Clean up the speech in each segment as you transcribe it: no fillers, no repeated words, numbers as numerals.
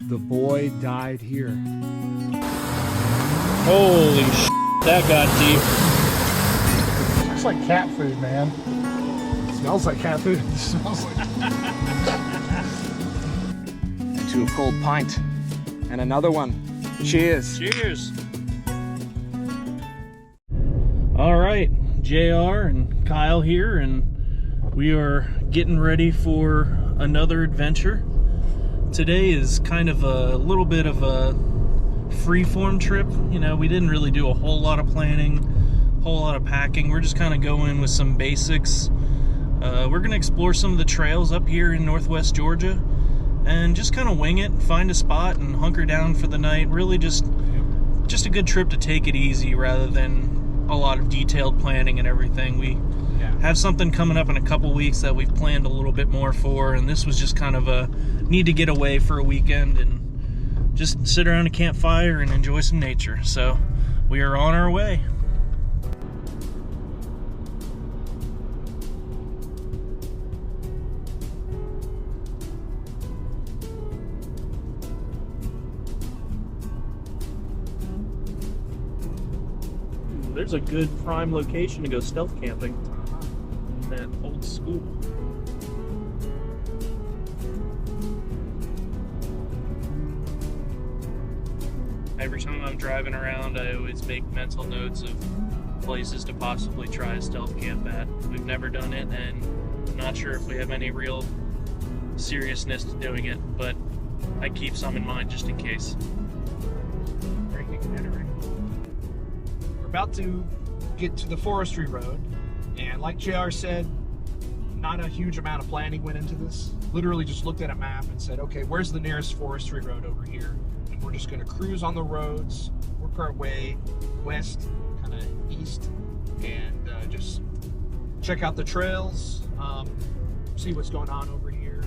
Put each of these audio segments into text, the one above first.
The boy died here. Holy sh**, that got deep. Looks like cat food, man. It smells like cat food. It smells like... To a cold pint. And another one. Cheers. Cheers. All right, JR and Kyle here, and we are getting ready for another adventure. Today is kind of a little bit of a free-form trip. You know, we didn't really do a whole lot of planning, a whole lot of packing. We're just kind of going with some basics. We're going to explore some of the trails up here in northwest Georgia and just kind of wing it, find a spot and hunker down for the night. Really just a good trip to take it easy rather than a lot of detailed planning and everything. We have something coming up in a couple weeks that we've planned a little bit more for, and this was just kind of a need to get away for a weekend and just sit around a campfire and enjoy some nature. So we are on our way. There's a good prime location to go stealth camping. That old school. Every time I'm driving around, I always make mental notes of places to possibly try a stealth camp at. We've never done it, and I'm not sure if we have any real seriousness to doing it, but I keep some in mind just in case. We're about to get to the forestry road, and like JR said, not a huge amount of planning went into this. Literally just looked at a map and said, okay, where's the nearest forestry road over here? And we're just going to cruise on the roads, work our way west, kind of east, and just check out the trails, see what's going on over here.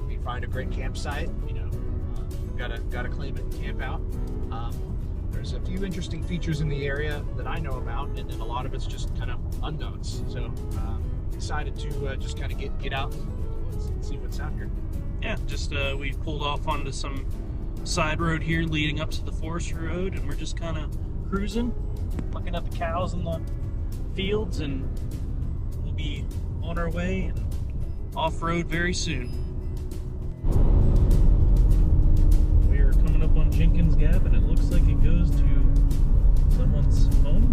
We find a great campsite, you know, gotta claim it and camp out. There's a few interesting features in the area that I know about, and then a lot of it's just kind of unknowns. So excited to just kind of get out and see what's out here. Yeah, just we pulled off onto some side road here leading up to the forestry road, and we're just kind of cruising, looking at the cows in the fields, and we'll be on our way and off-road very soon. We are coming up on Jenkins Gap, and it looks like it goes to someone's home.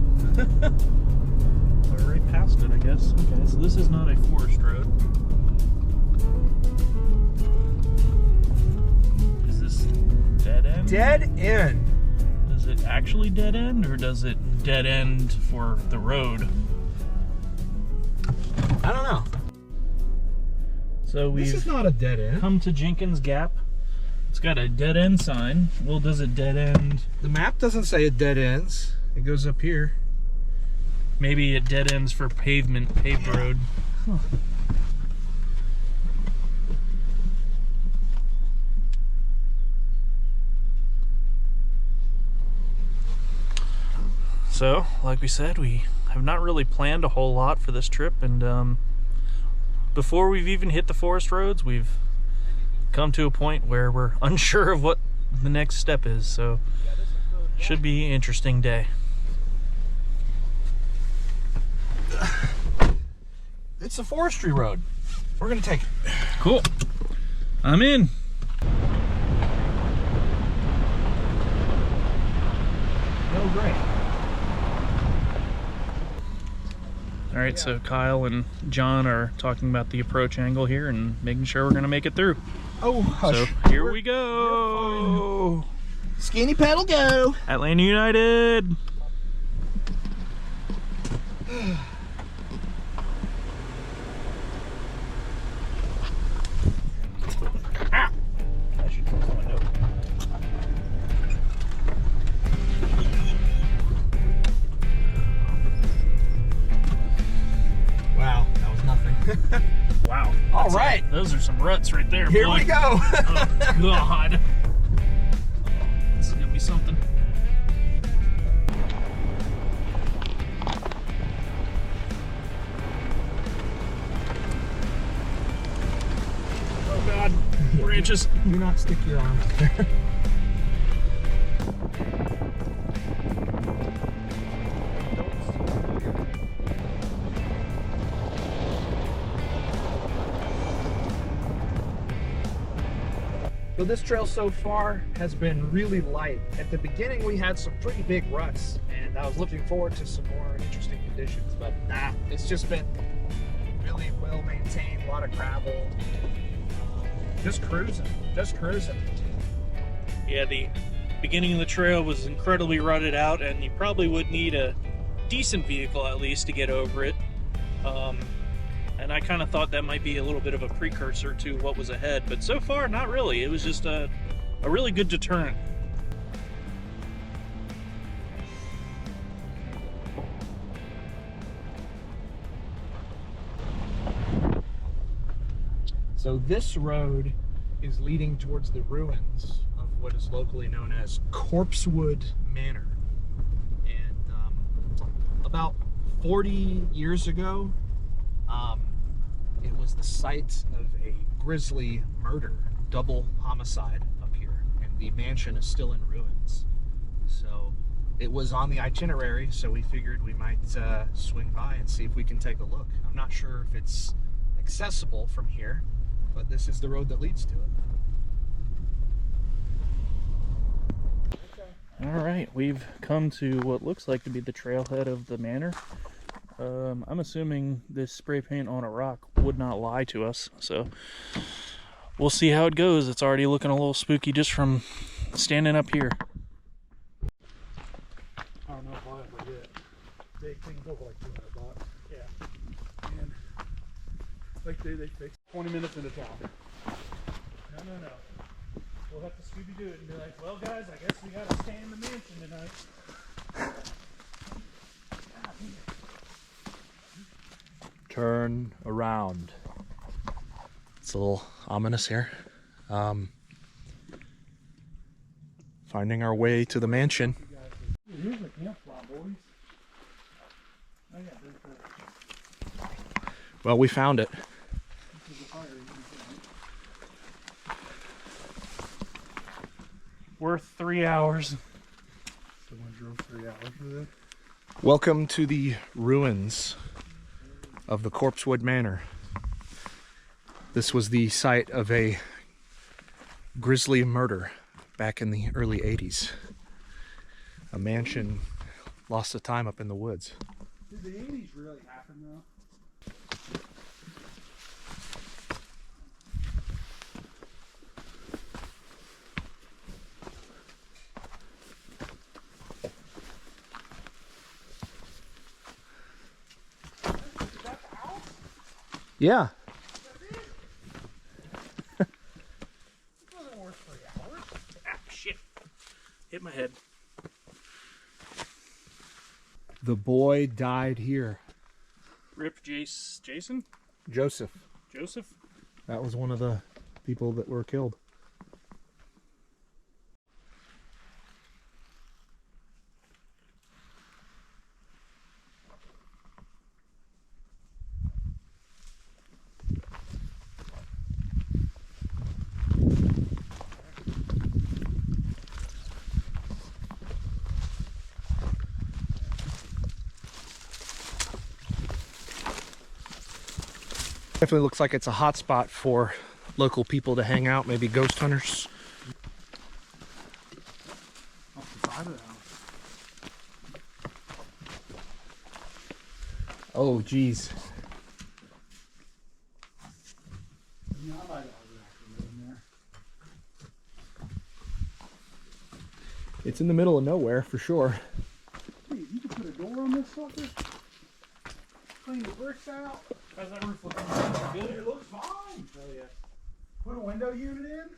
We're right past it, I guess. Okay, so this is not a forest road. Is this dead end? Dead end. Does it actually dead end, or does it dead end for the road? I don't know. So This is we've not a dead end. come to Jenkins Gap. It's got a dead end sign. Well, does it dead end? The map doesn't say it dead ends. It goes up here. Maybe it dead ends for paved road. Huh. So, like we said, we have not really planned a whole lot for this trip, and before we've even hit the forest roads, we've come to a point where we're unsure of what the next step is, so should be an interesting day. It's a forestry road. We're gonna take it. Cool. I'm in. Oh, great. All right, so Kyle and John are talking about the approach angle here and making sure we're gonna make it through. Oh, hush. So here we go. Skinny pedal go. Atlanta United. Ah! I should close the window. Wow, that was nothing. Wow. All right. Those are some ruts right there. Here boy. we go. Oh, God. This is going to be something. branches. Do not stick your arm there. So this trail so far has been really light. At the beginning we had some pretty big ruts and I was looking forward to some more interesting conditions, but nah, it's just been really well maintained, a lot of gravel. Just cruising. Yeah, the beginning of the trail was incredibly rutted out and you probably would need a decent vehicle at least to get over it. And I kind of thought that might be a little bit of a precursor to what was ahead, but so far, not really. It was just a really good deterrent. So this road is leading towards the ruins of what is locally known as Corpsewood Manor. And about 40 years ago, it was the site of a grisly murder, double homicide up here, and the mansion is still in ruins. So it was on the itinerary, so we figured we might swing by and see if we can take a look. I'm not sure if it's accessible from here, but this is the road that leads to it. All right, we've come to what looks like to be the trailhead of the manor. I'm assuming this spray paint on a rock would not lie to us, so we'll see how it goes. It's already looking a little spooky just from standing up here. I don't know if I'll ever get big things over like $200. Yeah. And like they fixed 20 minutes into town. No. We'll have to Scooby-Doo it and be like, well guys, I guess we gotta stay in the mansion tonight. Turn around. It's a little ominous here. Finding our way to the mansion. Here's the campfire, boys. Oh yeah, there's the... Well, we found it. This is the fire. Worth 3 hours. Someone drove 3 hours for this. Welcome to the ruins of the Corpsewood Manor. This was the site of a grisly murder back in the early 80s. A mansion lost to time up in the woods. Did the 80s really happen though? Yeah. It wasn't worth 3 hours. Ah, shit. Hit my head. The boy died here. Rip Jason? Joseph. Joseph? That was one of the people that were killed. Definitely looks like it's a hot spot for local people to hang out, maybe ghost hunters. Off the side of the house. Oh, geez. Yeah, I might have actually live in there. It's in the middle of nowhere for sure. Hey, you can put a door on this sucker. Clean the bricks out. How's that roof looking? Good. It looks fine. Oh yeah. Put a window unit in.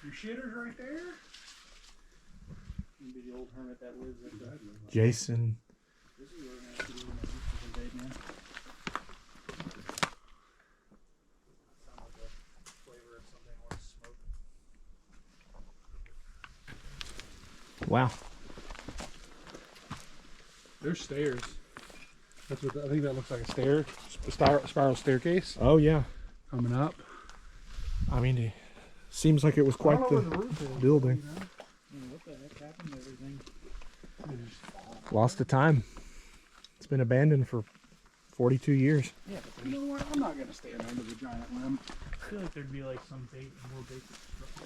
Your shitter's right there. Maybe the old hermit that lives in the... Jason. This is where we're gonna have to do when this invade, man. That sounds like a flavor of something I want to smoke. Wow. There's stairs. That's what I think that looks like a stair, spiral staircase Oh, yeah. coming up. I mean, it seems like it was quite the building. What the heck happened to everything? Lost to time. It's been abandoned for 42 years. Yeah, but you know what? I'm not gonna stand under the giant limb. I feel like there'd be like some more basic structure.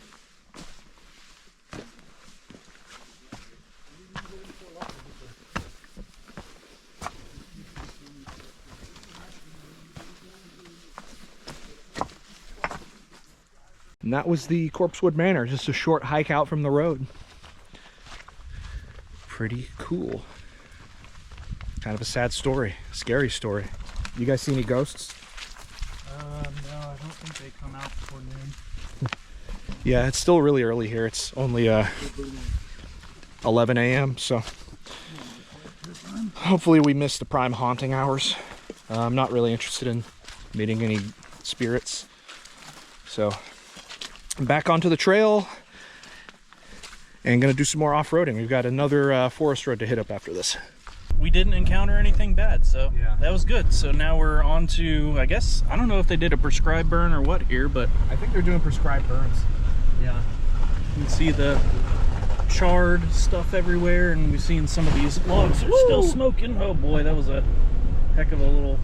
And that was the Corpsewood Manor, just a short hike out from the road. Pretty cool. Kind of a sad story, scary story. You guys see any ghosts? No, I don't think they come out before noon. Yeah, it's still really early here. It's only 11 a.m. So hopefully we missed the prime haunting hours. I'm not really interested in meeting any spirits. So I'm back onto the trail and gonna do some more off-roading. We've got another forest road to hit up after this. We didn't encounter anything bad, so Yeah. that was good. So now we're on to, I guess, I don't know if they did a prescribed burn or what here, but I think they're doing prescribed burns. yeah, you can see the charred stuff everywhere, and we've seen some of these logs are still smoking. Oh boy, that was a heck of a little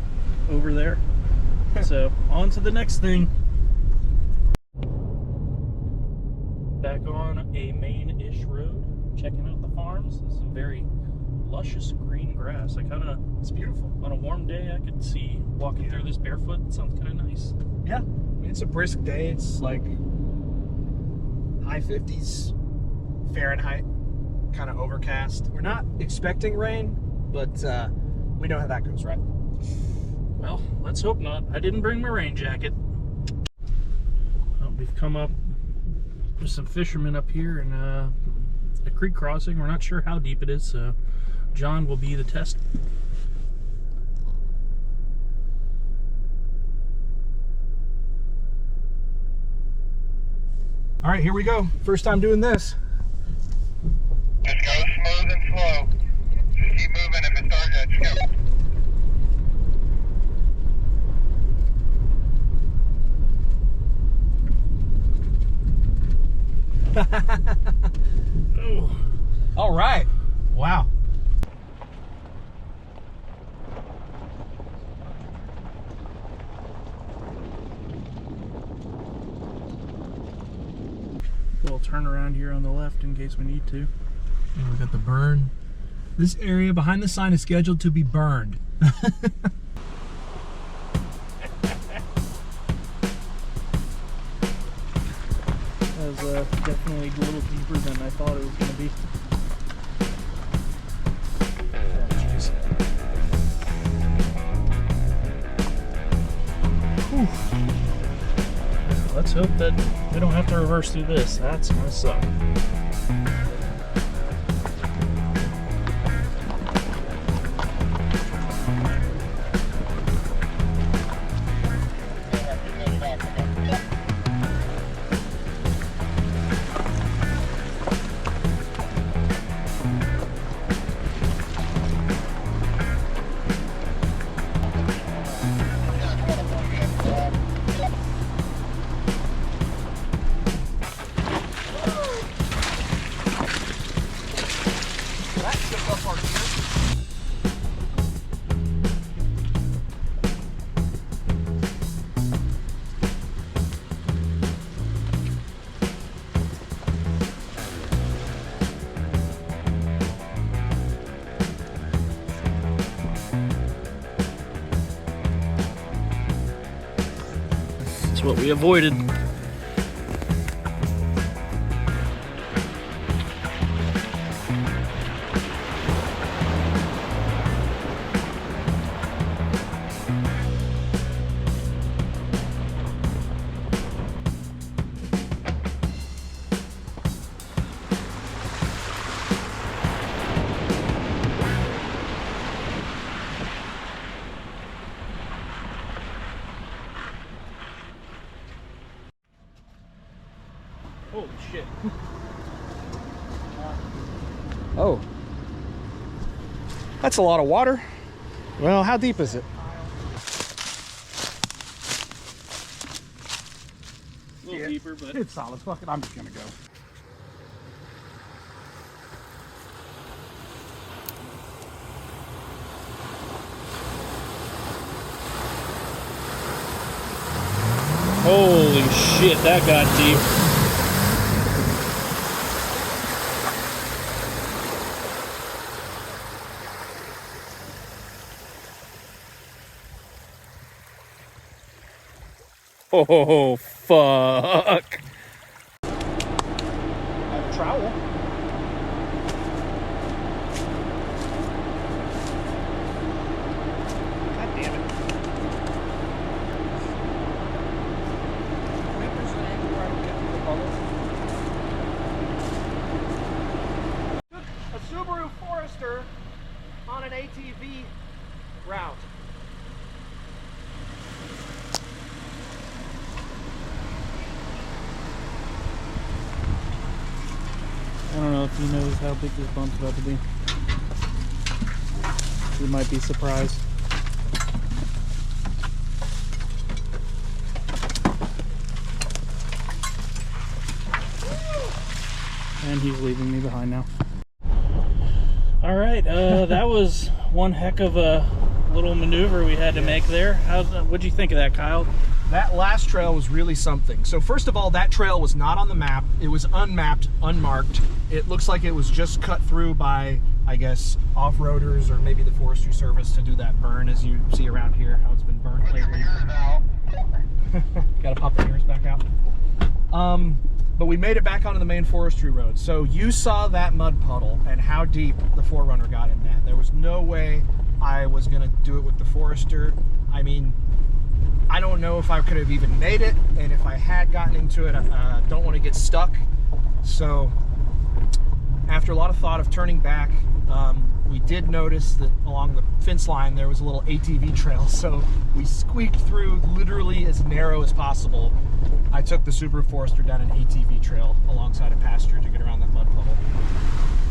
over there. So on to the next thing. Back on a main-ish road, checking out the farms. Some very luscious green grass. It's beautiful. On a warm day, I could see walking through this barefoot. It sounds kind of nice. Yeah, I mean, it's a brisk day. It's like high 50s Fahrenheit, kind of overcast. We're not expecting rain, but we know how that goes, right? Well, let's hope not. I didn't bring my rain jacket. Well, we've come up. There's some fishermen up here in a creek crossing. We're not sure how deep it is, so John will be the test. All right, here we go. First time doing this. Just go smooth and slow. Just keep moving. If it starts, just go. Oh, All right. Wow. we'll turn around here on the left in case we need to. And we got the burn. This area behind the sign is scheduled to be burned. That was definitely a little deeper than I thought it was going to be. Let's hope that we don't have to reverse through this. That's gonna suck. That's what we avoided. Holy shit. Oh. That's a lot of water. Well, how deep is it? A little deeper, but it's solid. Fuck it, I'm just gonna go. holy shit, that got deep. Oh, fuck. I have a trowel. God damn it. Took a Subaru Forester on an ATV route. I don't know if he knows how big this bump's about to be. He might be surprised. And he's leaving me behind now. All right, that was one heck of a little maneuver we had to make there. What'd you think of that, Kyle? That last trail was really something. So first of all, that trail was not on the map. It was unmapped, unmarked. It looks like it was just cut through by, I guess, off-roaders or maybe the Forestry Service to do that burn, as you see around here, how it's been burnt lately. Gotta pop the ears back out. But we made it back onto the main forestry road. So you saw that mud puddle and how deep the 4Runner got in that. There was no way I was gonna do it with the Forester. I mean, I don't know if I could have even made it, and if I had gotten into it, I don't want to get stuck. So after a lot of thought of turning back, we did notice that along the fence line there was a little ATV trail, so we squeaked through literally as narrow as possible. I took the Subaru Forester down an ATV trail alongside a pasture to get around that mud puddle.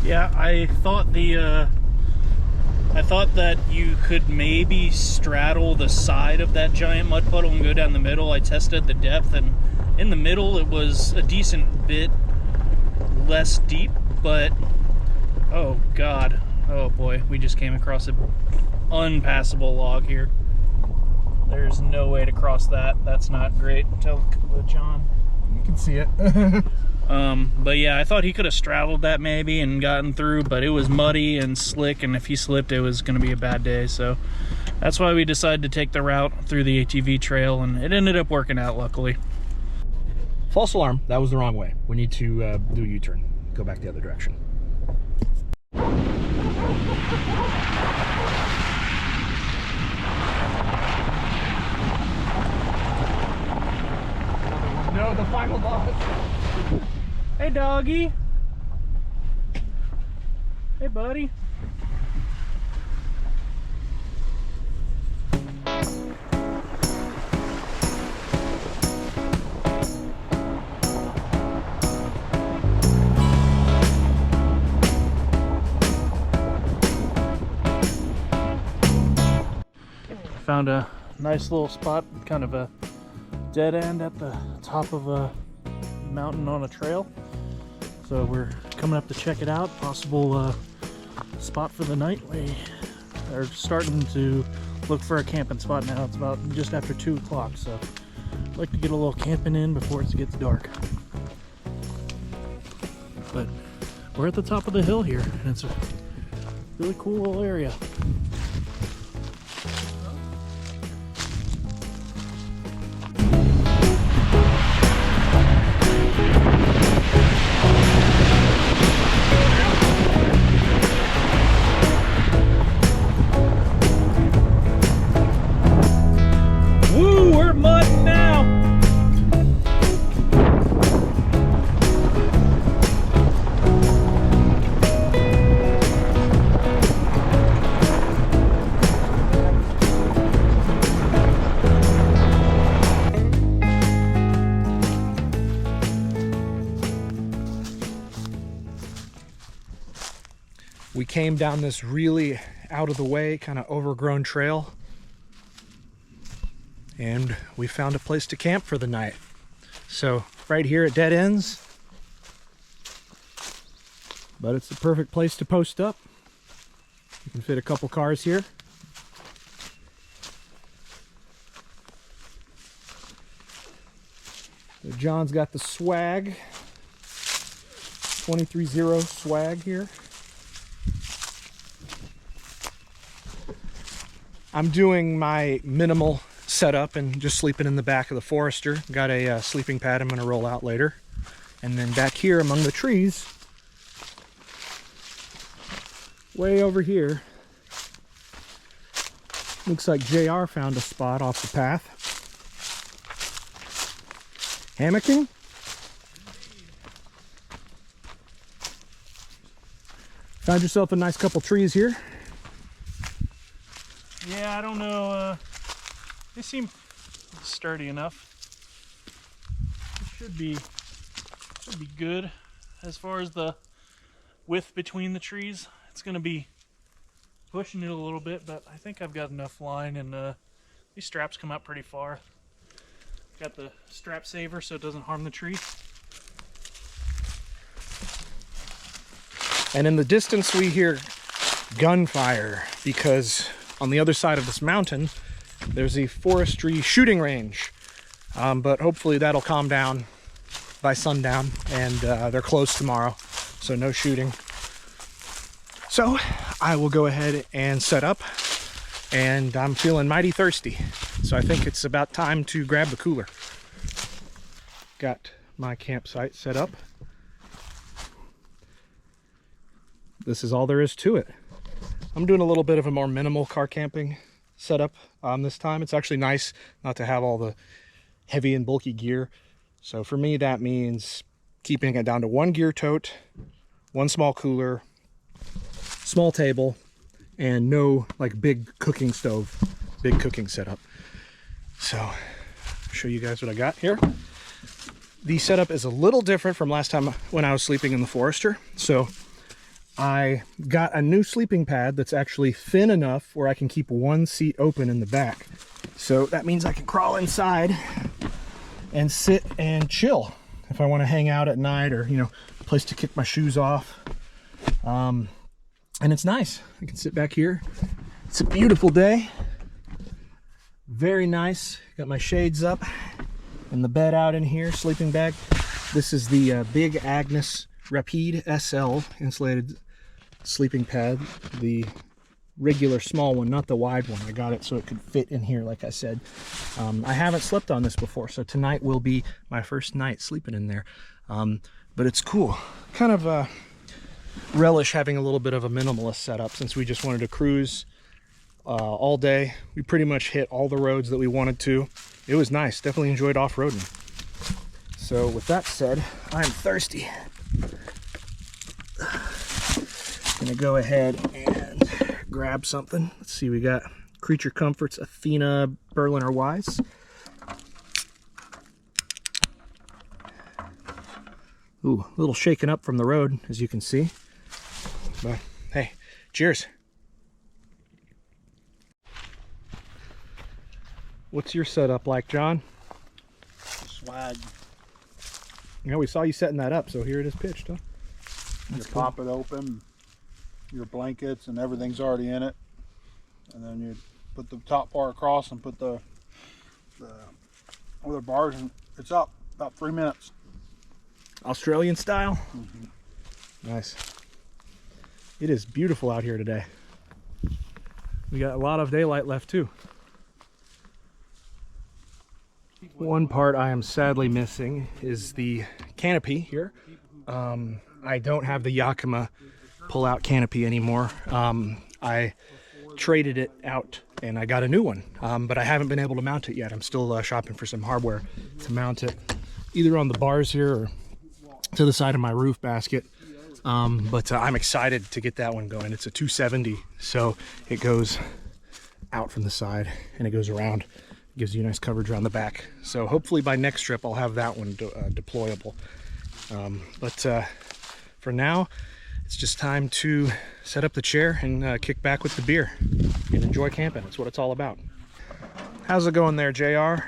Yeah, I thought that you could maybe straddle the side of that giant mud puddle and go down the middle. I tested the depth, and in the middle it was a decent bit less deep, but oh god, oh boy, we just came across an unpassable log here. There's no way to cross that. That's not great. Tell John. You can see it. But yeah, I thought he could have straddled that maybe and gotten through, but it was muddy and slick, and if he slipped, it was going to be a bad day. So that's why we decided to take the route through the ATV trail, and it ended up working out, luckily. False alarm. That was the wrong way. We need to do a U-turn. Go back the other direction. No, the final boss. Hey, doggy. Hey, buddy. Found a nice little spot, kind of a dead end at the top of a mountain on a trail. So we're coming up to check it out. Possible spot for the night. We are starting to look for a camping spot now. It's about just after 2 o'clock, so I'd like to get a little camping in before it gets dark. But we're at the top of the hill here, and it's a really cool little area. We came down this really out of the way, kind of overgrown trail, and we found a place to camp for the night. So right here at dead ends, but it's the perfect place to post up. You can fit a couple cars here. So John's got the swag, 23-0 swag here. I'm doing my minimal setup and just sleeping in the back of the Forester. Got a sleeping pad I'm going to roll out later. And then back here among the trees, way over here, looks like JR found a spot off the path. Hammocking? Found yourself a nice couple trees here. Yeah, I don't know. They seem sturdy enough. It should be good as far as the width between the trees. It's going to be pushing it a little bit, but I think I've got enough line, and these straps come out pretty far. Got the strap saver so it doesn't harm the tree. And in the distance we hear gunfire because on the other side of this mountain there's a forestry shooting range. But hopefully that'll calm down by sundown, and they're closed tomorrow, so no shooting. So I will go ahead and set up, and I'm feeling mighty thirsty, so I think it's about time to grab the cooler. Got my campsite set up. This is all there is to it. I'm doing a little bit of a more minimal car camping setup this time. It's actually nice not to have all the heavy and bulky gear. So for me, that means keeping it down to one gear tote, one small cooler, small table, and no like big cooking stove, big cooking setup. So I'll show you guys what I got here. The setup is a little different from last time when I was sleeping in the Forester. So I got a new sleeping pad that's actually thin enough where I can keep one seat open in the back. So that means I can crawl inside and sit and chill if I want to hang out at night, or, you know, a place to kick my shoes off. And it's nice. I can sit back here. It's a beautiful day. Very nice. Got my shades up and the bed out in here, sleeping bag. This is the Big Agnes Rapide SL insulated sleeping pad, the regular small one, not the wide one. I got it so it could fit in here, like I said. I haven't slept on this before, so tonight will be my first night sleeping in there. But it's cool. Kind of relish having a little bit of a minimalist setup since we just wanted to cruise all day. We pretty much hit all the roads that we wanted to. It was nice. Definitely enjoyed off-roading. So with that said, I'm thirsty. Gonna go ahead and grab something. Let's see, we got Creature Comforts Athena Berliner Weiss. Ooh, a little shaken up from the road, as you can see. But hey, cheers. What's your setup like, John? Swag. Yeah, we saw you setting that up, so here it is pitched, huh? You pop it open, your blankets and everything's already in it, and then you put the top bar across and put the other bars, and it's up about 3 minutes. Australian style? Nice. It is beautiful out here today. We got a lot of daylight left too. One part I am sadly missing is the canopy here. I don't have the Yakima pull-out canopy anymore. I traded it out and I got a new one, but I haven't been able to mount it yet. I'm still shopping for some hardware to mount it, either on the bars here or to the side of my roof basket. But I'm excited to get that one going. It's a 270, so it goes out from the side and it goes around. Gives you nice coverage around the back. So hopefully by next trip I'll have that one deployable. But for now, it's just time to set up the chair and kick back with the beer and enjoy camping. That's what it's all about. How's it going there, JR?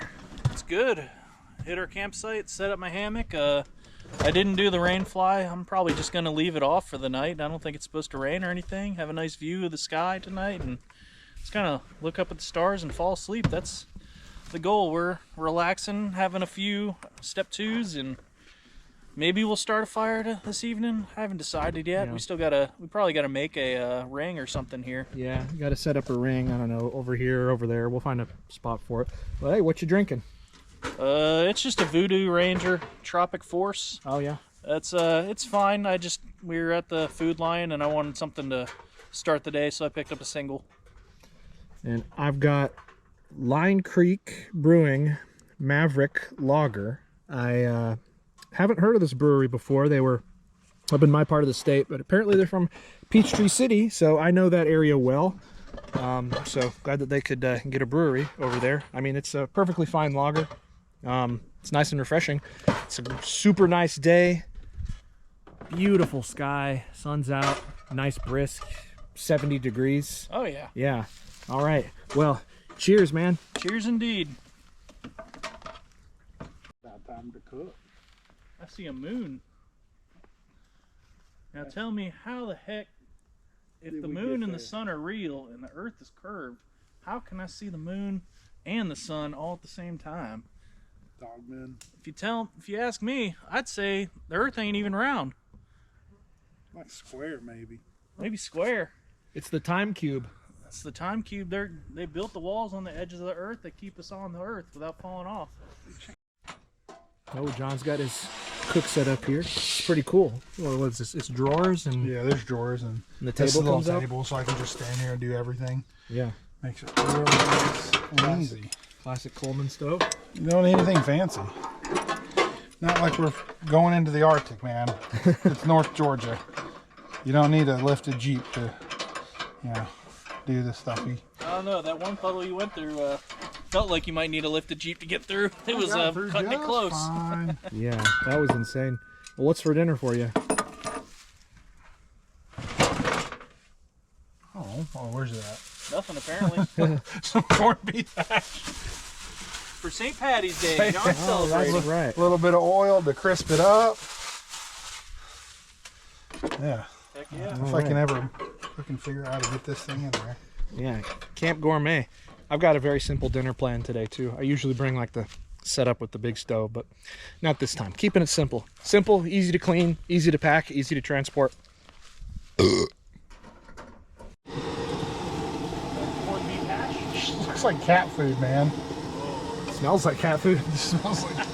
It's good. hit our campsite, set up my hammock. I didn't do the rain fly. I'm probably just gonna leave it off for the night. I don't think it's supposed to rain or anything. Have a nice view of the sky tonight and just kind of look up at the stars and fall asleep. That's the goal. We're relaxing, having a few step twos, and maybe we'll start a fire this evening. I haven't decided yet. Yeah. We probably gotta make a ring or something here. Yeah, you got to set up a ring. I don't know, over here or over there. We'll find a spot for it. But hey, what you drinking? It's just a Voodoo Ranger Tropic Force. Oh yeah. That's it's fine. We were at the Food Lion and I wanted something to start the day, so I picked up a single. And I've got Line Creek Brewing Maverick Lager. I haven't heard of this brewery before. They were up in my part of the state, but apparently they're from Peachtree City, so I know that area well. So glad that they could get a brewery over there. I mean, it's a perfectly fine lager. It's nice and refreshing. It's a super nice day. Beautiful sky. Sun's out. Nice brisk. 70 degrees. Oh yeah. Yeah. All right. Well, cheers, man. Cheers indeed. About time to cook. I see a moon. Now tell me, how the heck, if the moon and the sun are real and the earth is curved, how can I see the moon and the sun all at the same time? Dogman. If you ask me, I'd say the earth ain't even round. Like square, maybe. Maybe square. It's the time cube. That's the time cube. They built the walls on the edges of the earth that keep us on the earth without falling off. Oh, John's got his cook set up here. It's pretty cool. Well, what's this? It's drawers and Yeah, there's drawers and the this table little comes up. table, so I can just stand here and do everything. Yeah. Makes it real nice and easy. Classic Coleman stove. You don't need anything fancy. Not like we're going into the Arctic, man. It's North Georgia. You don't need a lifted Jeep to, do this stuffy. I don't know. That one puddle you went through felt like you might need a lifted Jeep to get through. It was cutting it close. Fine. Yeah, that was insane. Well, what's for dinner for you? Oh, where's that? Nothing apparently. Some corned beef hash. For St. Patty's Day, John's celebrating. That's right. A little bit of oil to crisp it up. Yeah. Heck yeah. If I can figure out how to get this thing in there. Yeah, Camp Gourmet. I've got a very simple dinner plan today too. I usually bring like the setup with the big stove, but not this time. Keeping it simple. Simple, easy to clean, easy to pack, easy to transport. Corned beef hash. Looks like cat food, man. Smells like cat food. It smells like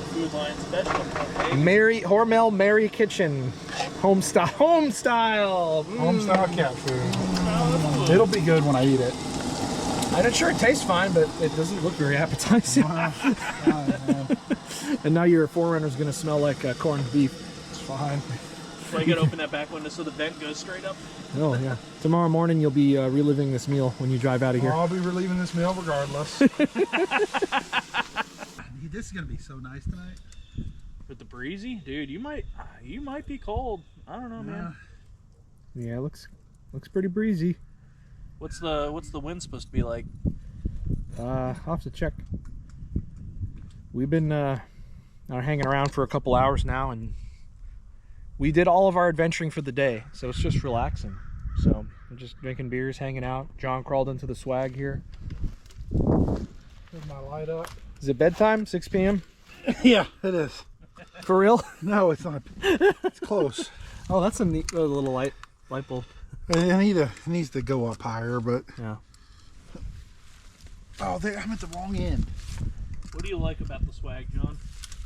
Food Lion special. Hormel Mary Kitchen. Home style. Home style cat food. It'll be good when I eat it. I'm not sure it tastes fine, but it doesn't look very appetizing. And now your Forerunner's going to smell like corned beef. It's fine. So I gotta open that back window so the vent goes straight up. Oh, yeah. Tomorrow morning you'll be reliving this meal when you drive out of here. I'll be relieving this meal regardless. This is going to be so nice tonight. With the breezy, dude, you might be cold. I don't know, man. Yeah, looks pretty breezy. What's the wind supposed to be like? I'll have to check. We've been hanging around for a couple hours now, and we did all of our adventuring for the day, so it's just relaxing. So we're just drinking beers, hanging out. John crawled into the swag here. Put my light up. Is it bedtime? 6 p.m.? Yeah, it is. For real? No, it's not. It's close. Oh, that's a neat little light bulb. It needs to go up higher, but Yeah. oh, I'm at the wrong end. What do you like about the swag, John?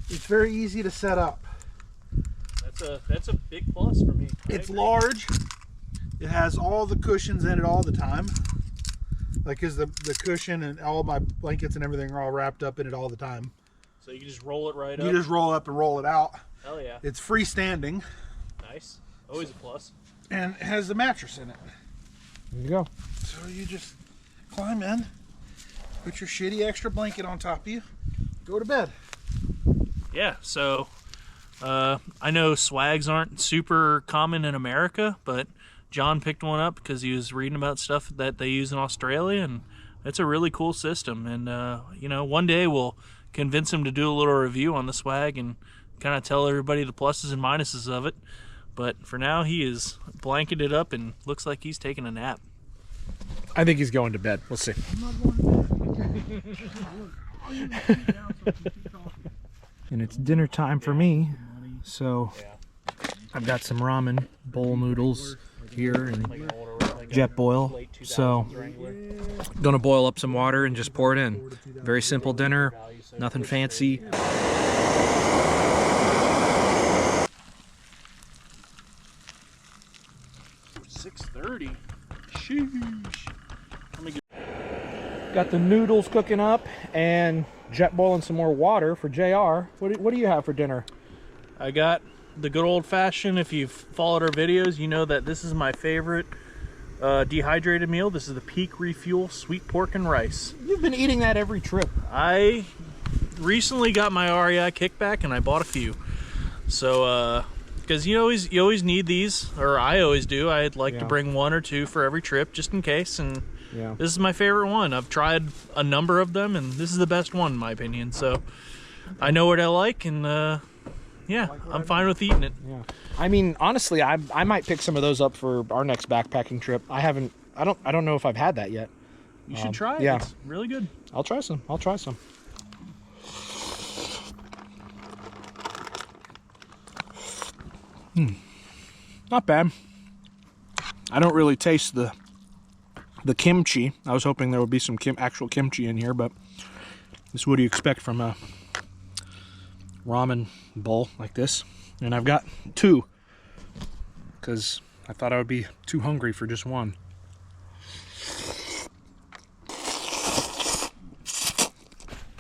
It's very easy to set up. That's a big plus for me. It's large. It has all the cushions in it all the time. Like, is the cushion and all my blankets and everything are all wrapped up in it all the time. So you can just roll it right up. You just roll up and roll it out. Hell yeah. It's freestanding. Nice. Always a plus. And it has the mattress in it. There you go. So you just climb in, put your shitty extra blanket on top of you, go to bed. Yeah, so I know swags aren't super common in America, but John picked one up because he was reading about stuff that they use in Australia, and it's a really cool system, and you know, one day we'll convince him to do a little review on the swag and kind of tell everybody the pluses and minuses of it. But for now, he is blanketed up and looks like he's taking a nap. I think he's going to bed. We'll see. And it's dinner time for me, so I've got some ramen bowl noodles here and jet boil. So gonna boil up some water and just pour it in. Very simple dinner, nothing fancy. 6:30. Sheesh. Got the noodles cooking up and jet boiling some more water for JR. What do you have for dinner? I got the good old-fashioned. If you've followed our videos, you know that this is my favorite dehydrated meal. This is the Peak Refuel sweet pork and rice. You've been eating that every trip. I recently got my REI kickback and I bought a few. So because you always need these, or I always do. I'd like to bring 1 or 2 for every trip just in case, and this is my favorite one. I've tried a number of them and this is the best one in my opinion. So I know what I like, and yeah, I'm fine with eating it. Yeah. I mean, honestly, I might pick some of those up for our next backpacking trip. I don't know if I've had that yet. You should try it. Yeah. It's really good. I'll try some. Not bad. I don't really taste the kimchi. I was hoping there would be some actual kimchi in here, but this is what you expect from a ramen bowl like this. And I've got 2 because I thought I would be too hungry for just 1.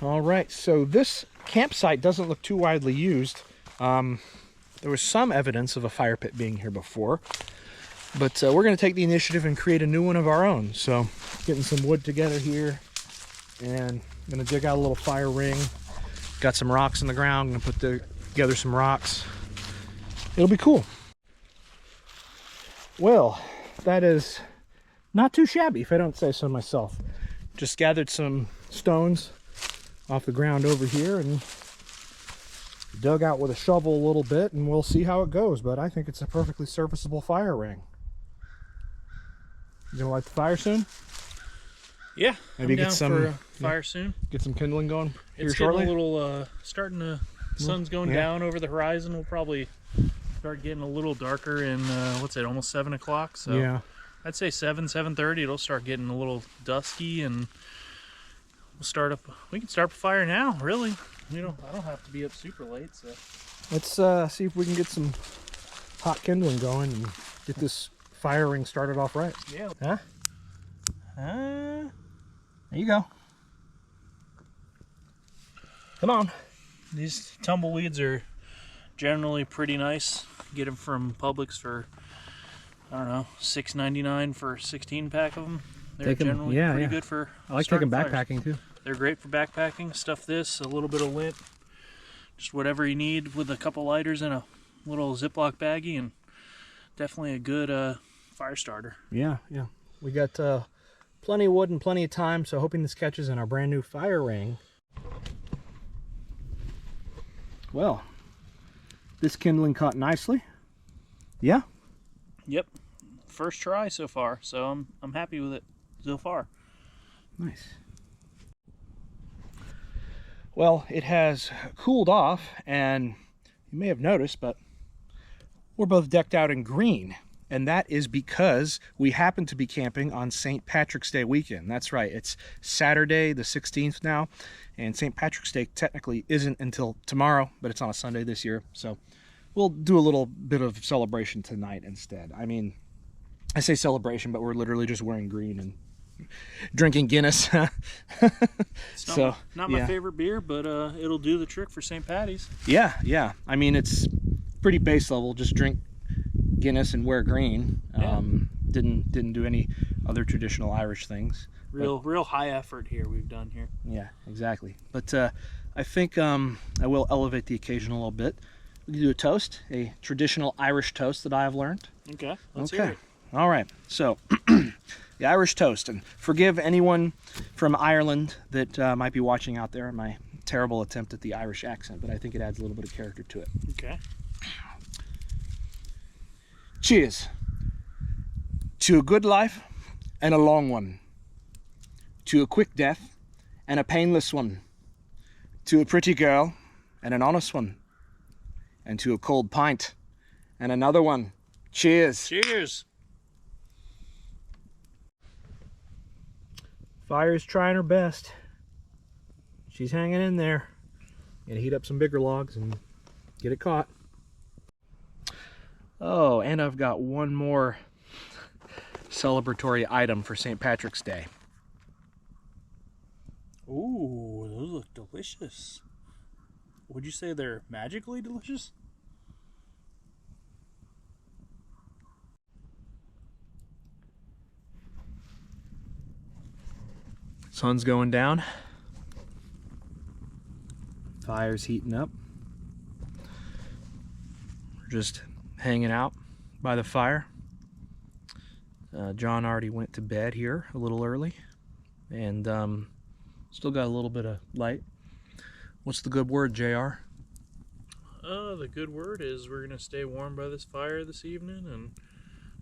All right, so this campsite doesn't look too widely used. There was some evidence of a fire pit being here before, but we're going to take the initiative and create a new one of our own. So getting some wood together here, and I'm going to dig out a little fire ring. Got some rocks in the ground. I'm going to put together some rocks. It'll be cool. Well, that is not too shabby, if I don't say so myself. Just gathered some stones off the ground over here and dug out with a shovel a little bit, and we'll see how it goes. But I think it's a perfectly serviceable fire ring. You gonna light the fire soon? Yeah, maybe I'm get down some for a fire soon. Get some kindling going here it's shortly. Getting a little starting to, sun's going down over the horizon. We'll probably start getting a little darker in what's it, almost 7 o'clock. So yeah, I'd say 7:30. It'll start getting a little dusky, and we'll start up. We can start the fire now, really. I don't have to be up super late. So let's see if we can get some hot kindling going and get this fire ring started off right. Yeah. Huh? There you go. Come on. These tumbleweeds are generally pretty nice. Get them from Publix for, I don't know, $6.99 for a 16 pack of them. They're generally pretty good for I like taking backpacking too. They're great for backpacking. Stuff this, a little bit of lint, just whatever you need with a couple lighters and a little Ziploc baggie, and definitely a good fire starter. Yeah. We got plenty of wood and plenty of time, so hoping this catches in our brand new fire ring. Well, this kindling caught nicely. Yeah? Yep. First try so far, so I'm happy with it so far. Nice. Well, it has cooled off, and you may have noticed, but we're both decked out in green. And that is because we happen to be camping on St. Patrick's Day weekend. That's right, it's Saturday the 16th now, and St. Patrick's Day technically isn't until tomorrow, but it's on a Sunday this year. So we'll do a little bit of celebration tonight instead. I mean, I say celebration, but we're literally just wearing green and drinking Guinness. It's not my favorite beer, but it'll do the trick for St. Patty's. Yeah. I mean, it's pretty base level. Just drink Guinness and wear green. Didn't do any other traditional Irish things. Real high effort here we've done here. Yeah, exactly. But I think I will elevate the occasion a little bit. We can do a toast, a traditional Irish toast that I have learned. Okay, let's hear it. All right, so the Irish toast, and forgive anyone from Ireland that might be watching out there. My terrible attempt at the Irish accent, but I think it adds a little bit of character to it. Okay. Cheers to a good life and a long one, to a quick death and a painless one, to a pretty girl and an honest one, and to a cold pint and another one. Cheers. Cheers. Fire's trying her best. She's hanging in there. Gonna heat up some bigger logs and get it caught. Oh, and I've got one more celebratory item for St. Patrick's Day. Ooh, those look delicious. Would you say they're magically delicious? Sun's going down. Fire's heating up. We're just hanging out by the fire. John already went to bed here a little early, and still got a little bit of light. What's the good word, JR? The good word is we're gonna stay warm by this fire this evening and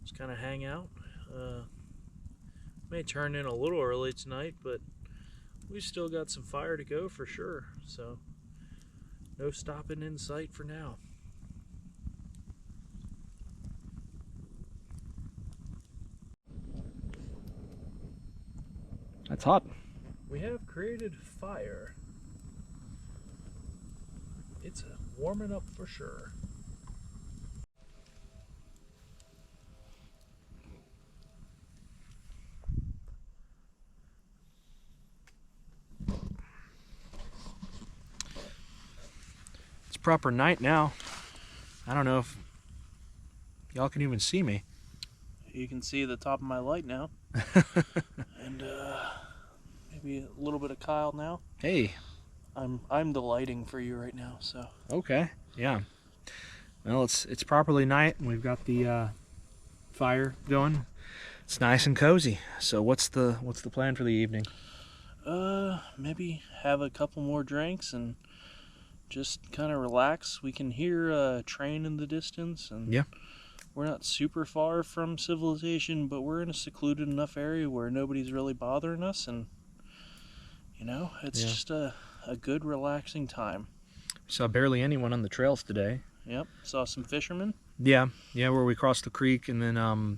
just kind of hang out. May turn in a little early tonight, but we've still got some fire to go for sure. So no stopping in sight for now. That's hot. We have created fire. It's warming up for sure. It's proper night now. I don't know if y'all can even see me. You can see the top of my light now. And maybe a little bit of Kyle now. Hey. I'm the lighting for you right now, so. Okay. Yeah. Well, it's properly night, and we've got the fire going. It's nice and cozy. So what's the plan for the evening? Maybe have a couple more drinks and just kind of relax. We can hear a train in the distance, and yeah, we're not super far from civilization, but we're in a secluded enough area where nobody's really bothering us, and you know, it's just a good relaxing time. Saw barely anyone on the trails today. Yep, saw some fishermen. Yeah, where we crossed the creek, and then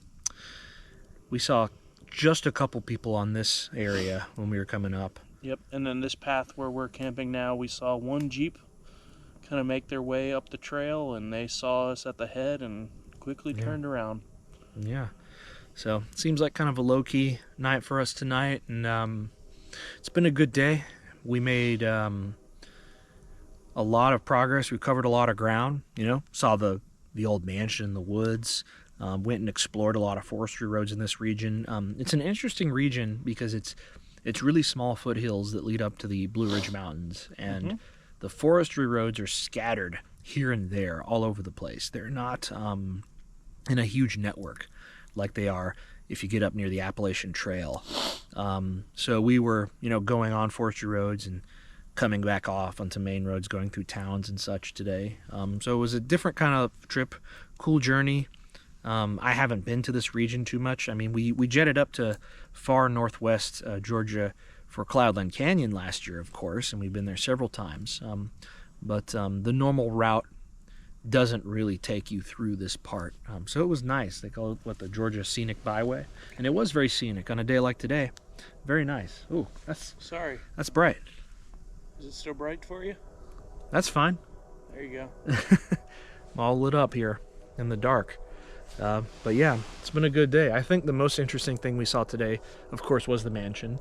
we saw just a couple people on this area when we were coming up. Yep, and then this path where we're camping now, we saw one Jeep kind of make their way up the trail, and they saw us at the head and quickly turned around. Yeah, so it seems like kind of a low-key night for us tonight, and it's been a good day. We made a lot of progress. We covered a lot of ground, saw the old mansion in the woods, went and explored a lot of forestry roads in this region. It's an interesting region because it's really small foothills that lead up to the Blue Ridge Mountains, and the forestry roads are scattered here and there all over the place. They're not in a huge network like they are if you get up near the Appalachian Trail. So we were, going on forestry roads and coming back off onto main roads, going through towns and such today. So it was a different kind of trip, cool journey. I haven't been to this region too much. I mean, we jetted up to far northwest Georgia for Cloudland Canyon last year, of course, and we've been there several times. But the normal route doesn't really take you through this part. So it was nice. They call it, the Georgia Scenic Byway. And it was very scenic on a day like today. Very nice. Ooh, that's Sorry. bright. Is it still bright for you? That's fine. There you go. I'm all lit up here in the dark. But yeah, it's been a good day. I think the most interesting thing we saw today, of course, was the mansion.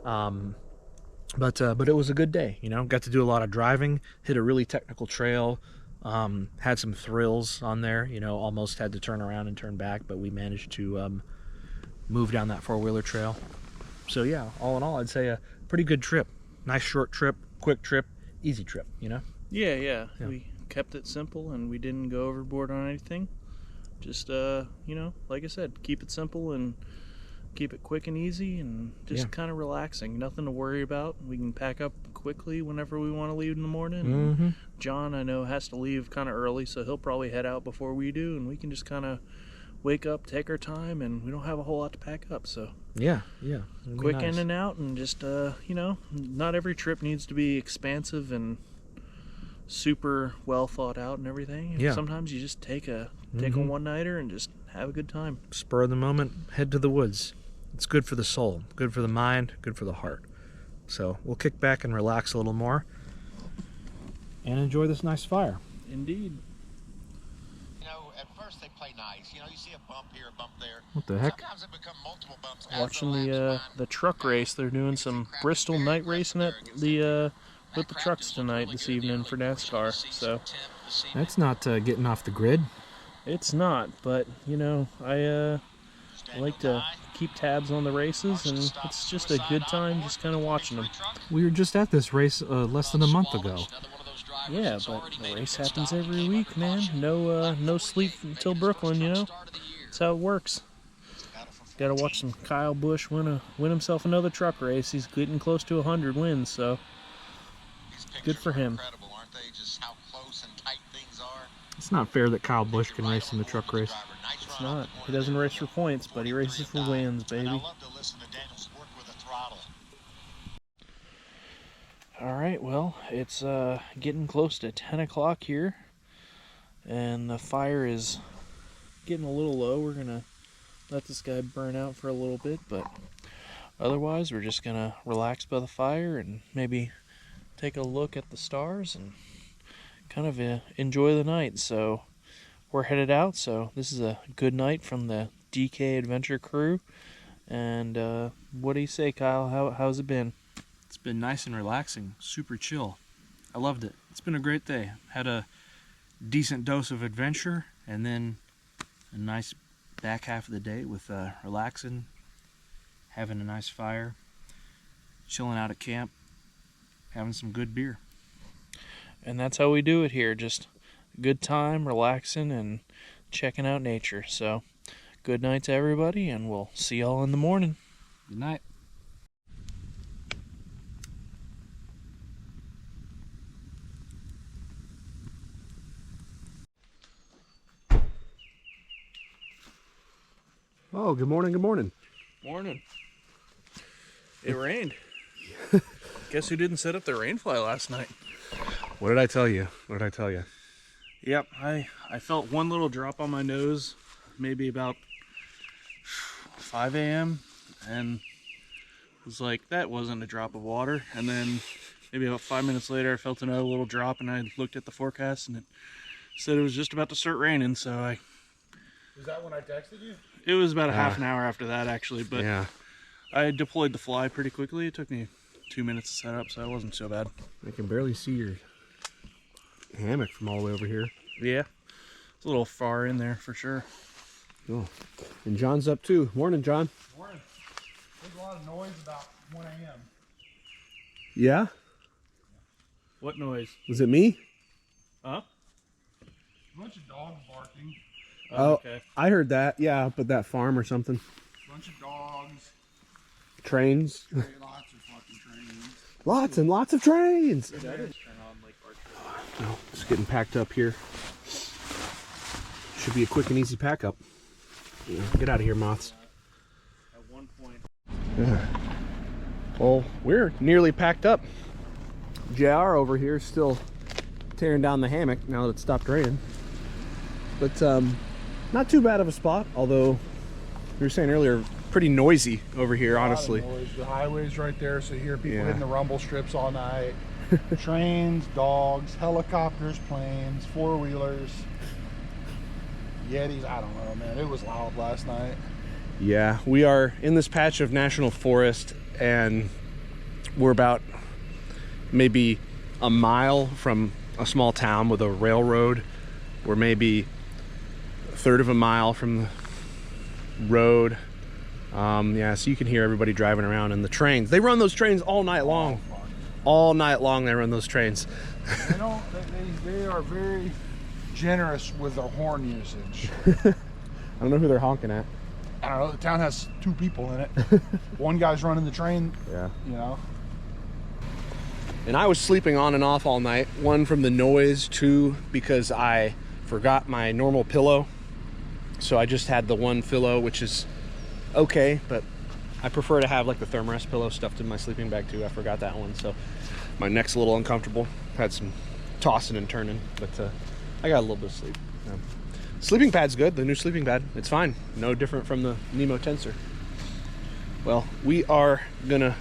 But it was a good day, got to do a lot of driving, hit a really technical trail, had some thrills on there, almost had to turn around and turn back, but we managed to move down that four-wheeler trail. So yeah, all in all, I'd say a pretty good trip. Nice short trip, quick trip, easy trip, Yeah. We kept it simple and we didn't go overboard on anything. just you know, like I said, keep it simple and keep it quick and easy, and just kind of relaxing. Nothing to worry about. We can pack up quickly whenever we want to leave in the morning. John, I know, has to leave kind of early, so he'll probably head out before we do, and we can just kind of wake up, take our time, and we don't have a whole lot to pack up. So yeah, quick in and out, and just you know, not every trip needs to be expansive and super well thought out and everything. Yeah. Sometimes you just take a one-nighter and just have a good time. Spur of the moment, head to the woods. It's good for the soul, good for the mind, good for the heart. So we'll kick back and relax a little more and enjoy this nice fire. Indeed. You know, at first they play nice. You know, you see a bump here, a bump there. What the heck? Sometimes it become multiple bumps. Watching the truck race. They're doing some Bristol night racing at the with the trucks tonight this evening for NASCAR. So That's not getting off the grid. it's not, but you know, I like to keep tabs on the races, and it's just a good time just kind of watching them. We were just at this race less than a month ago. Yeah, but the race happens every week, man. No sleep until Brooklyn, you know. That's how it works. Got to watch some Kyle Busch win himself another truck race. He's getting close to 100 wins, so good for him. It's not fair that Kyle Busch can race in the truck race. It's not. He doesn't race for points, but he races for wins, baby. Alright, well, it's getting close to 10 o'clock here, and the fire is getting a little low. We're going to let this guy burn out for a little bit, but otherwise we're just going to relax by the fire and maybe take a look at the stars and kind of enjoy the night. So we're headed out, so this is a good night from the DK Adventure crew. And what do you say, Kyle? How's it been? It's been nice and relaxing, super chill. I loved it. It's been a great day. Had a decent dose of adventure, and then a nice back half of the day with relaxing, having a nice fire, chilling out at camp, having some good beer. And that's how we do it here. Just good time, relaxing, and checking out nature. So good night to everybody, and we'll see y'all in the morning. Good night. Oh, good morning, good morning. Morning. It rained. Guess who didn't set up the rainfly last night? What did I tell you? What did I tell you? Yep, I felt one little drop on my nose, maybe about 5 a.m. and was like, that wasn't a drop of water. And then maybe about 5 minutes later, I felt another little drop, and I looked at the forecast, and it said it was just about to start raining. So Is that when I texted you? it was about a half an hour after that, actually. But Yeah, I deployed the fly pretty quickly. It took me 2 minutes to set up, so it wasn't so bad. I can barely see your hammock from all the way over here. Yeah, it's a little far in there for sure. Oh, and John's up too. Morning, John. Morning. There's a lot of noise about 1 a.m. Yeah? What noise? Was it me? Huh? A bunch of dogs barking. Oh, Okay. I heard that. Yeah, but that farm or something. A bunch of dogs. Trains. Lots of fucking trains. Lots and lots of trains. Oh, just getting packed up here. Should be a quick and easy pack up. Yeah, get out of here, moths. At one point. Yeah. Well, we're nearly packed up. JR over here is still tearing down the hammock now that it stopped raining. But not too bad of a spot, although you were saying earlier, pretty noisy over here, honestly. A lot of noise. The highway's right there, so you hear people Yeah. hitting the rumble strips all night. Trains, dogs, helicopters, planes, four-wheelers, Yetis. I don't know, man. It was loud last night. Yeah, we are in this patch of national forest, and we're about maybe a mile from a small town with a railroad. We're maybe a third of a mile from the road. Yeah, so you can hear everybody driving around, and the trains. They run those trains all night long. All night long they run those trains. You know, they are very generous with their horn usage. I don't know who they're honking at. I don't know. The town has 2 people in it. One guy's running the train. Yeah. You know. And I was sleeping on and off all night. 1, from the noise, 2, because I forgot my normal pillow. So I just had the one pillow, which is okay, but I prefer to have like the thermarest pillow stuffed in my sleeping bag too. I forgot that one, so my neck's a little uncomfortable. Had some tossing and turning, but I got a little bit of sleep. Sleeping pad's good, the new sleeping pad. It's fine, no different from the Nemo Tensor. Well, we are gonna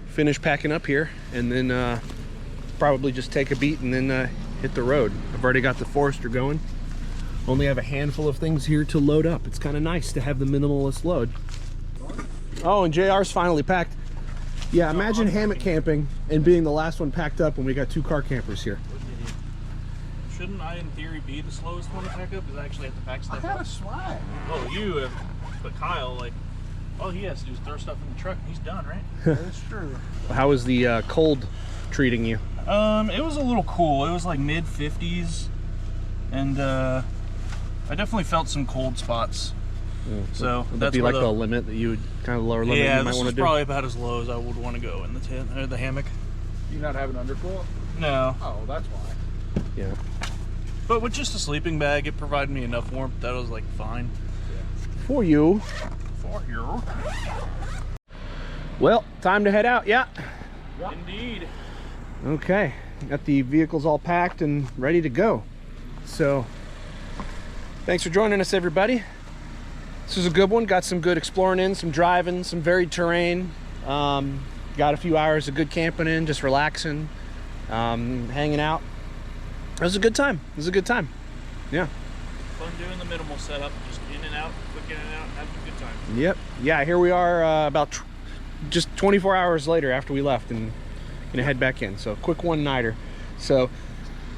finish packing up here and then probably just take a beat and then hit the road. I've already got the Forester going. Only have a handful of things here to load up. It's kind of nice to have the minimalist load. Oh, and JR's finally packed. Yeah, imagine hammock camping and being the last one packed up when we got 2 car campers here. Shouldn't I, in theory, be the slowest one to pack up? Because I actually have to pack stuff I got up. a swag. Oh, you have, but Kyle, like, all he has to do is throw stuff in the truck and he's done, right? That's true. How was the cold treating you? It was a little cool. It was like mid 50s, and I definitely felt some cold spots. So Would that that's be where like the limit that you would kind of lower limit yeah, you might this want is to do? probably about as low as I would want to go in the tent or the hammock. You not have an undercoat? No, Oh, that's why. Yeah. but with just a sleeping bag, it provided me enough warmth that I was like fine. For you. For you. Well, time to head out. Yeah. Indeed. Okay. Got the vehicles all packed and ready to go. So, thanks for joining us, everybody. This was a good one. Got some good exploring in, some driving, some varied terrain. Got a few hours of good camping in, just relaxing, hanging out. It was a good time. It was a good time. Yeah. Fun doing the minimal setup, just in and out, quick in and out, having a good time. Yep. Yeah, here we are about just 24 hours later after we left and gonna head back in. So quick one-nighter. So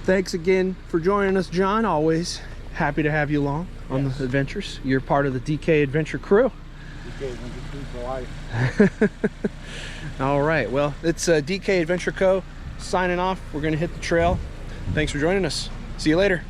thanks again for joining us, John. Always happy to have you along on the adventures. You're part of the DK Adventure crew. DK Adventure crew for life. All right, well, it's DK Adventure Co. signing off. We're gonna hit the trail. Thanks for joining us. See you later.